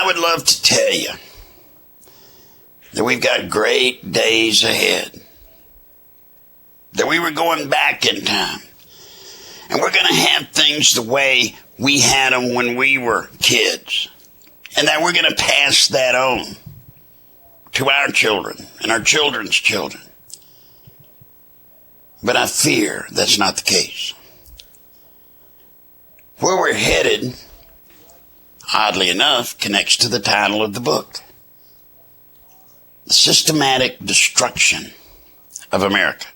I would love to tell you that we've got great days ahead, that we were going back in time, and we're going to have things the way we had them when we were kids, and that we're going to pass that on to our children and our children's children. But I fear that's not the case. Where we're headed, oddly enough, connects to the title of the book. The systematic destruction of America.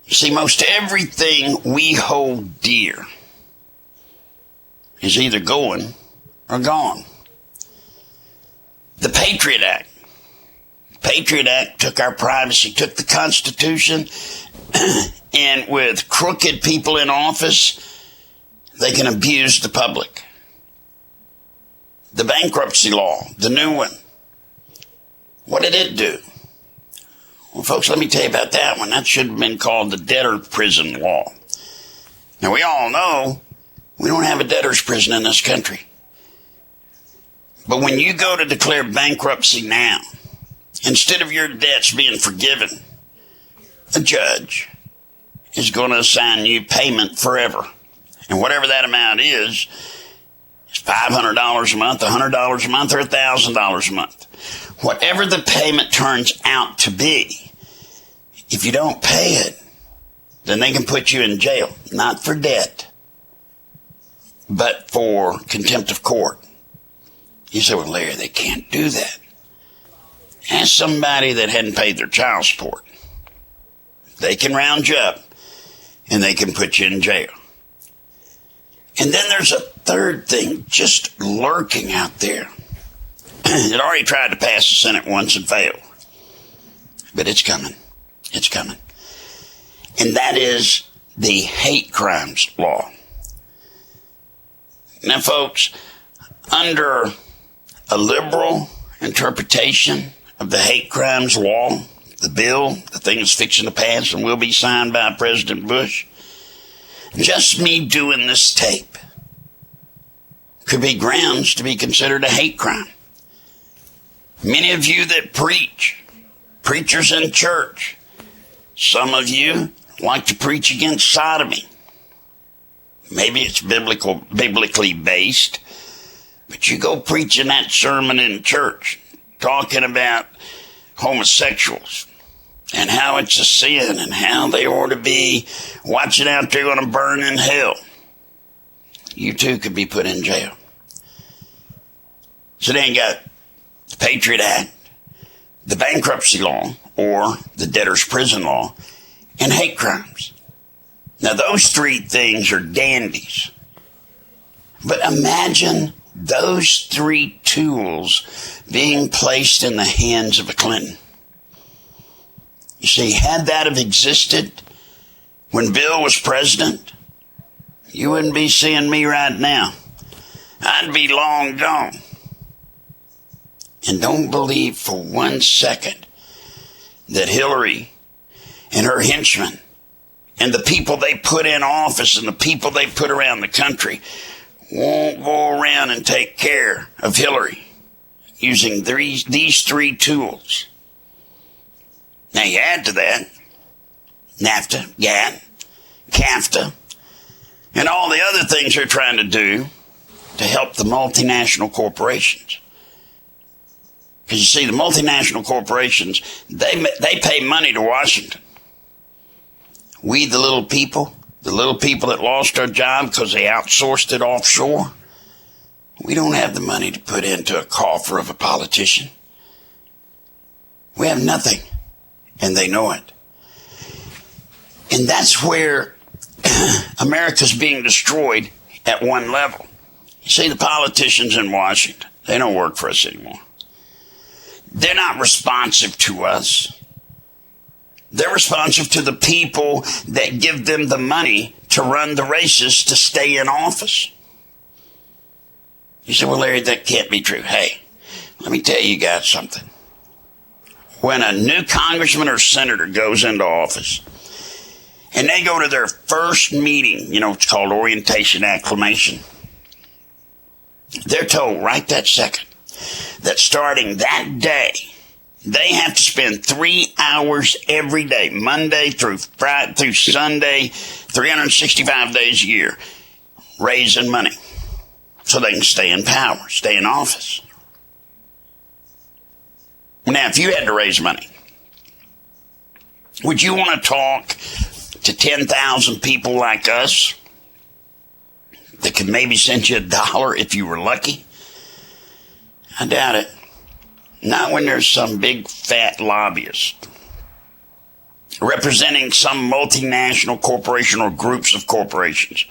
You see, most everything we hold dear is either going or gone. The Patriot Act. Patriot Act took our privacy, took the Constitution, and with crooked people in office, they can abuse the public. The bankruptcy law, the new one. What did it do? Well, folks, let me tell you about that one. That should have been called the debtor prison law. Now, we all know we don't have a debtor's prison in this country. But when you go to declare bankruptcy now, instead of your debts being forgiven, a judge is going to assign you payment forever. And whatever that amount is $500 a month, $100 a month, or $1,000 a month. Whatever the payment turns out to be, if you don't pay it, then they can put you in jail. Not for debt, but for contempt of court. You say, well, Larry, they can't do that. Ask somebody that hadn't paid their child support. They can round you up, and they can put you in jail. And then there's a third thing just lurking out there. It already tried to pass the Senate once and failed. But it's coming. It's coming. And that is the hate crimes law. Now, folks, under a liberal interpretation of the hate crimes law, the bill, the thing is fixing to pass and will be signed by President Bush, just me doing this tape could be grounds to be considered a hate crime. Many of you that preach, preachers in church, some of you like to preach against sodomy. Maybe it's biblically based, but you go preaching that sermon in church, talking about homosexuals and how it's a sin and how they ought to be watching out, they're going to burn in hell. You too could be put in jail. So then you got the Patriot Act, the bankruptcy law, or the debtor's prison law, and hate crimes. Now those three things are dandies. But imagine those three tools being placed in the hands of a Clinton. You see, had that have existed when Bill was president, you wouldn't be seeing me right now. I'd be long gone. And don't believe for 1 second that Hillary and her henchmen and the people they put in office and the people they put around the country won't go around and take care of Hillary using these three tools. Now you add to that NAFTA, GATT, CAFTA, and all the other things they're trying to do to help the multinational corporations. Because you see, the multinational corporations, they pay money to Washington. We, the little people that lost our job because they outsourced it offshore, we don't have the money to put into a coffer of a politician. We have nothing, and they know it. And that's where America's being destroyed at one level. You see, the politicians in Washington, they don't work for us anymore. They're not responsive to us. They're responsive to the people that give them the money to run the races to stay in office. You say, well, Larry, that can't be true. Hey, let me tell you guys something. When a new congressman or senator goes into office and they go to their first meeting, it's called orientation acclimation. They're told right that second that starting that day, they have to spend 3 hours every day, Monday through Friday through Sunday, 365 days a year, raising money so they can stay in power, stay in office. Now, if you had to raise money, would you want to talk to 10,000 people like us that could maybe send you $1 if you were lucky? I doubt it. Not when there's some big fat lobbyist representing some multinational corporation or groups of corporations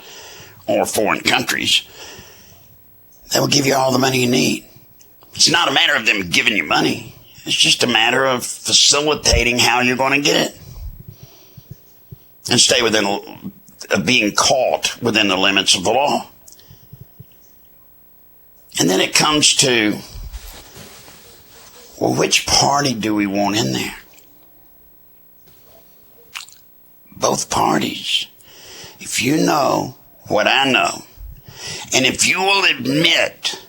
or foreign countries that will give you all the money you need. It's not a matter of them giving you money. It's just a matter of facilitating how you're going to get it and stay within being caught within the limits of the law. And then it comes to, well, which party do we want in there? Both parties. If you know what I know, and if you will admit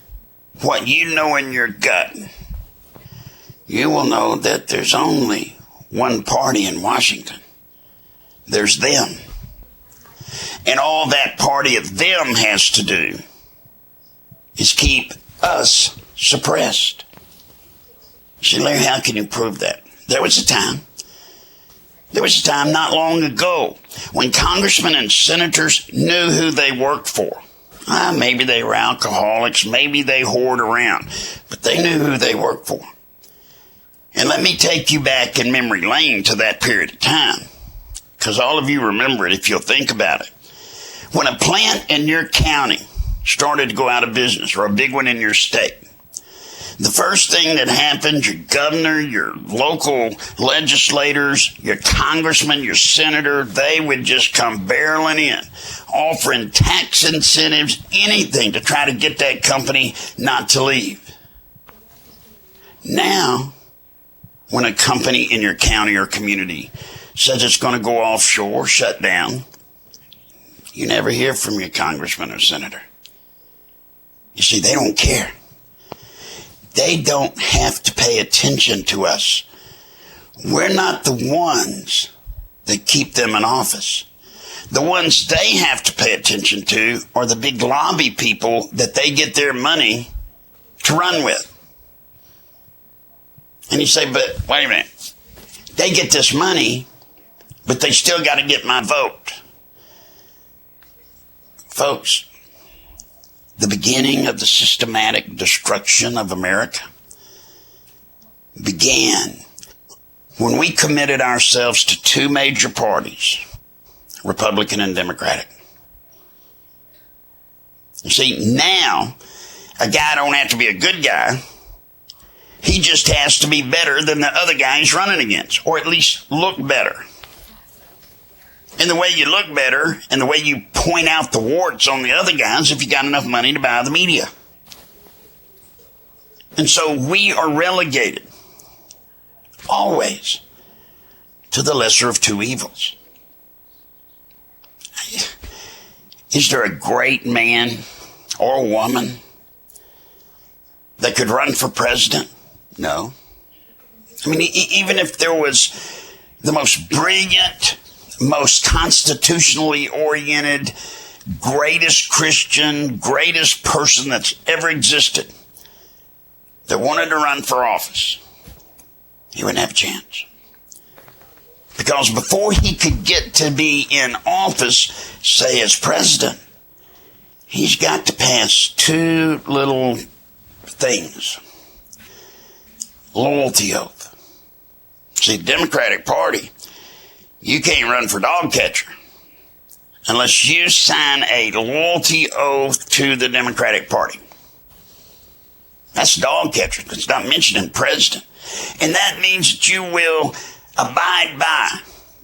what you know in your gut, you will know that there's only one party in Washington. There's them. And all that party of them has to do is keep us suppressed. See, Larry, how can you prove that? There was a time not long ago when congressmen and senators knew who they worked for. Maybe they were alcoholics, maybe they whored around, but they knew who they worked for. And let me take you back in memory lane to that period of time, because all of you remember it if you'll think about it. When a plant in your county started to go out of business, or a big one in your state, the first thing that happened, your governor, your local legislators, your congressman, your senator, they would just come barreling in, offering tax incentives, anything to try to get that company not to leave. Now, when a company in your county or community says it's going to go offshore, shut down, you never hear from your congressman or senator. You see, they don't care. They don't have to pay attention to us. We're not the ones that keep them in office. The ones they have to pay attention to are the big lobby people that they get their money to run with. And you say, but wait a minute. They get this money, but they still got to get my vote. Folks, the beginning of the systematic destruction of America began when we committed ourselves to two major parties, Republican and Democratic. You see, now, a guy don't have to be a good guy. He just has to be better than the other guy he's running against, or at least look better. And the way you look better and the way you point out the warts on the other guys if you got enough money to buy the media. And so we are relegated always to the lesser of two evils. Is there a great man or woman that could run for president? No. I mean, even if there was the most brilliant, most constitutionally oriented, greatest Christian, greatest person that's ever existed that wanted to run for office, he wouldn't have a chance. Because before he could get to be in office, say as president, he's got to pass two little things. Loyalty oath. See, the Democratic Party, you can't run for dog catcher unless you sign a loyalty oath to the Democratic Party. That's dog catcher. It's not mentioned in president. And that means that you will abide by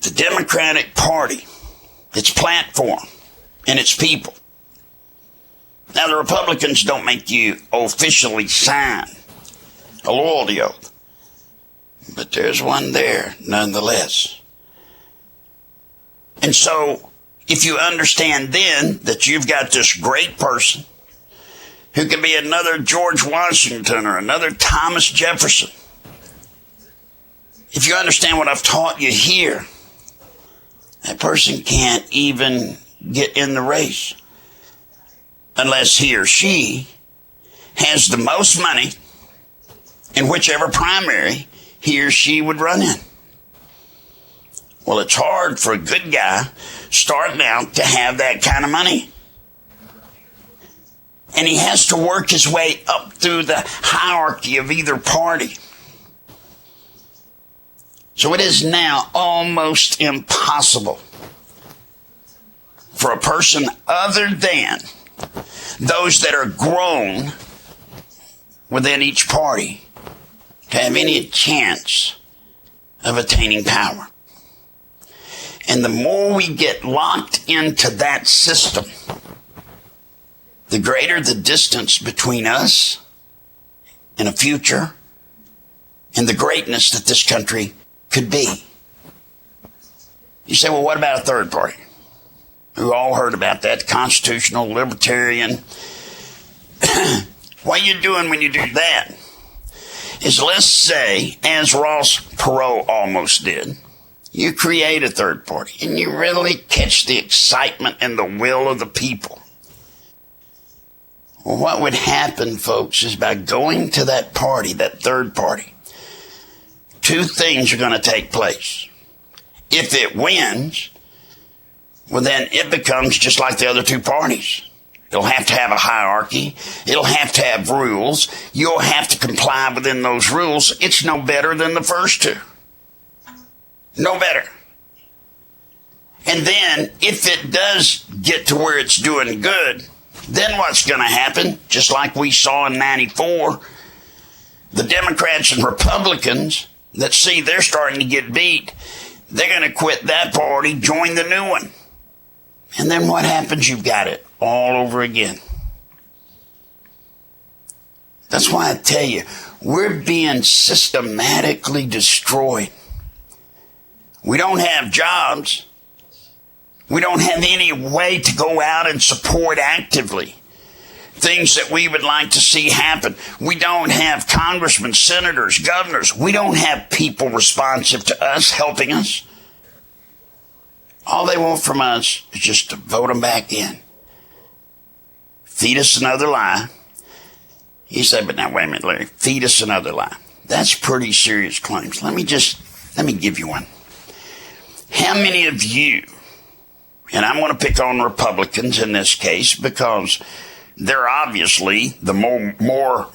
the Democratic Party, its platform, and its people. Now, the Republicans don't make you officially sign a loyalty oath, but there's one there nonetheless. And so, if you understand then that you've got this great person who could be another George Washington or another Thomas Jefferson. If you understand what I've taught you here, that person can't even get in the race unless he or she has the most money in whichever primary he or she would run in. Well, it's hard for a good guy starting out to have that kind of money. And he has to work his way up through the hierarchy of either party. So it is now almost impossible for a person other than those that are grown within each party to have any chance of attaining power. And the more we get locked into that system, the greater the distance between us and a future and the greatness that this country could be. You say, well, what about a third party? We all heard about that, constitutional, libertarian. What you're doing when you do that is, let's say, as Ross Perot almost did, you create a third party and you really catch the excitement and the will of the people. Well, what would happen, folks, is by going to that party, that third party, two things are going to take place. If it wins, well, then it becomes just like the other two parties. It'll have to have a hierarchy. It'll have to have rules. You'll have to comply within those rules. It's no better than the first two. No better. And then, if it does get to where it's doing good, then what's going to happen? Just like we saw in 94, the Democrats and Republicans that see they're starting to get beat, they're going to quit that party, join the new one. And then what happens? You've got it all over again. That's why I tell you, we're being systematically destroyed. We don't have jobs. We don't have any way to go out and support actively things that we would like to see happen. We don't have congressmen, senators, governors. We don't have people responsive to us, helping us. All they want from us is just to vote them back in. Feed us another lie. He said, but now wait a minute, Larry. Feed us another lie. That's pretty serious claims. Let me give you one. How many of you, and I'm going to pick on Republicans in this case because they're obviously the more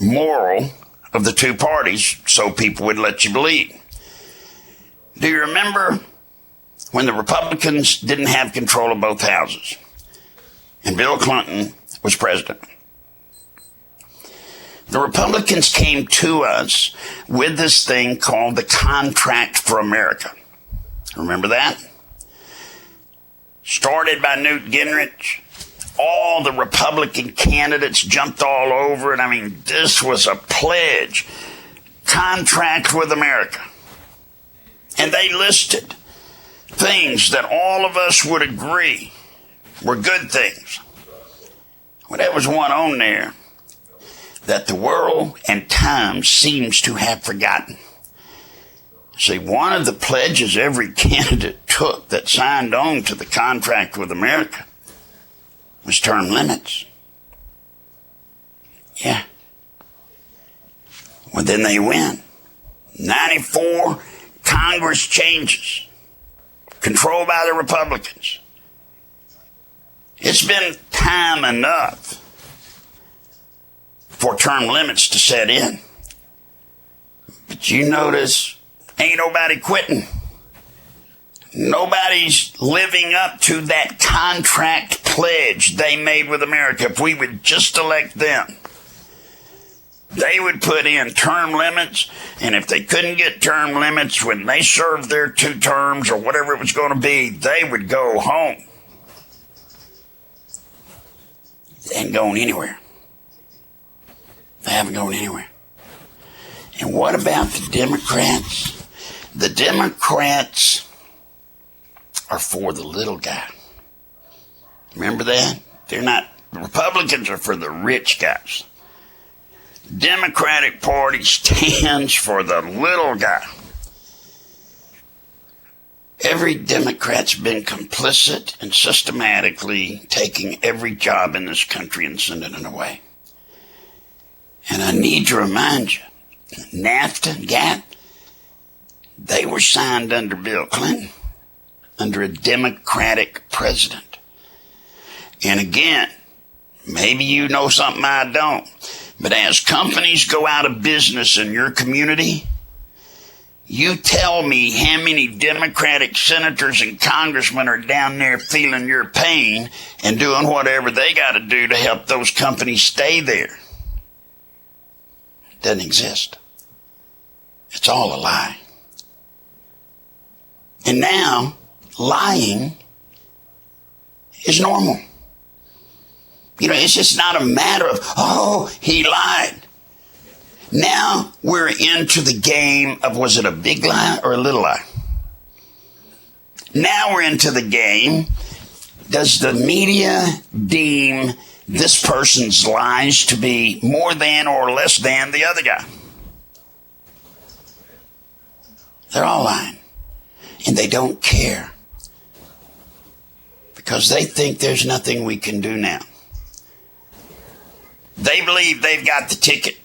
moral of the two parties, so people would let you believe. Do you remember when the Republicans didn't have control of both houses and Bill Clinton was president? The Republicans came to us with this thing called the Contract for America. Remember that? Started by Newt Gingrich. All the Republican candidates jumped all over it. I mean, this was a pledge. Contract with America. And they listed things that all of us would agree were good things. Well, there was one on there that the world and time seems to have forgotten. See, one of the pledges every candidate took that signed on to the Contract with America was term limits. Yeah. Well, then they win. 94, Congress changes. Controlled by the Republicans. It's been time enough for term limits to set in. But you notice, ain't nobody quitting. Nobody's living up to that contract pledge they made with America. If we would just elect them, they would put in term limits, and if they couldn't get term limits when they served their 2 terms or whatever it was going to be, they would go home. They ain't going anywhere. They haven't gone anywhere. And what about the Democrats? The Democrats are for the little guy. Remember that? They're not The Republicans are for the rich guys. The Democratic Party stands for the little guy. Every Democrat's been complicit in systematically taking every job in this country and sending it away. And I need to remind you, NAFTA and GATT, they were signed under Bill Clinton, under a Democratic president. And again, maybe you know something I don't, but as companies go out of business in your community, you tell me how many Democratic senators and congressmen are down there feeling your pain and doing whatever they got to do to help those companies stay there. It doesn't exist. It's all a lie. And now, lying is normal. You know, it's just not a matter of, oh, he lied. Now we're into the game of, was it a big lie or a little lie? Now we're into the game, does the media deem this person's lies to be more than or less than the other guy? They're all lying. And they don't care. Because they think there's nothing we can do now. They believe they've got the ticket.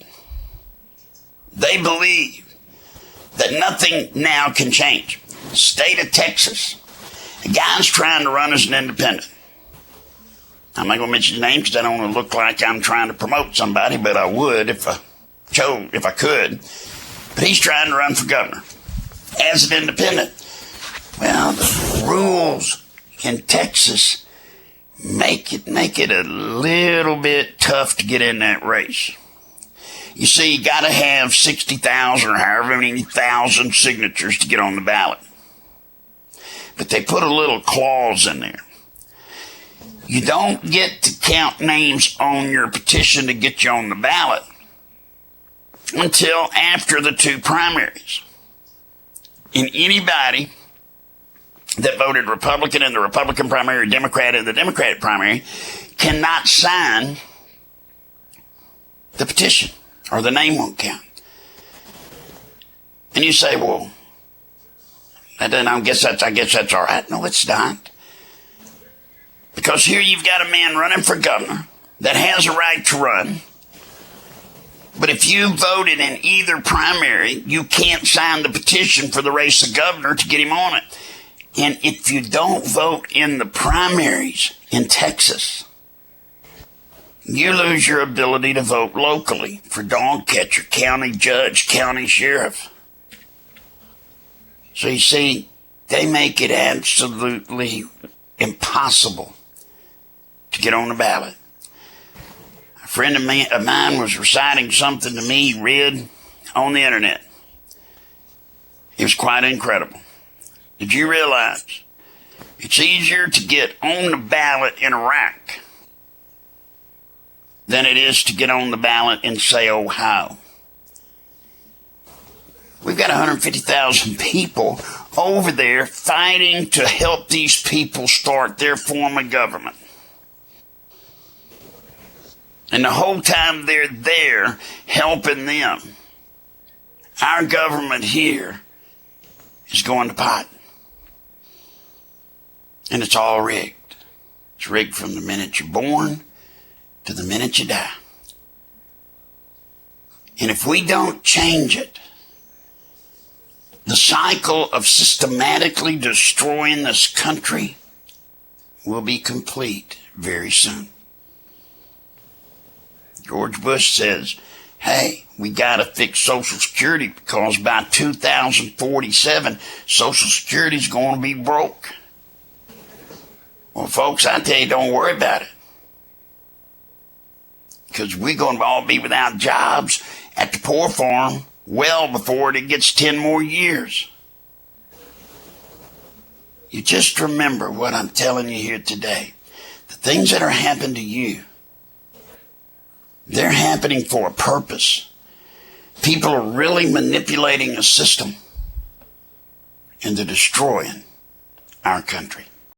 They believe that nothing now can change. State of Texas, a guy's trying to run as an independent. I'm not going to mention his name because I don't want to look like I'm trying to promote somebody, but I would if I could. But he's trying to run for governor as an independent. Well, the rules in Texas make it a little bit tough to get in that race. You see, you got to have 60,000 or however many thousand signatures to get on the ballot. But they put a little clause in there. You don't get to count names on your petition to get you on the ballot until after the two primaries. And anybody that voted Republican in the Republican primary or Democrat in the Democratic primary cannot sign the petition, or the name won't count. And you say, well, I guess that's all right. No, it's not. Because here you've got a man running for governor that has a right to run. But if you voted in either primary, you can't sign the petition for the race of governor to get him on it. And if you don't vote in the primaries in Texas, you lose your ability to vote locally for dog catcher, county judge, county sheriff. So you see, they make it absolutely impossible to get on the ballot. A friend of mine was reciting something to me he read on the internet. It was quite incredible. Did you realize it's easier to get on the ballot in Iraq than it is to get on the ballot in, say, Ohio? We've got 150,000 people over there fighting to help these people start their form of government. And the whole time they're there helping them, our government here is going to pot. And it's all rigged. It's rigged from the minute you're born to the minute you die. And if we don't change it, the cycle of systematically destroying this country will be complete very soon. George Bush says, hey, we got to fix Social Security because by 2047, Social Security is going to be broke. Well, folks, I tell you, don't worry about it. Because we're going to all be without jobs at the poor farm well before it gets 10 more years. You just remember what I'm telling you here today. The things that are happening to you, they're happening for a purpose. People are really manipulating a system, and they're destroying our country.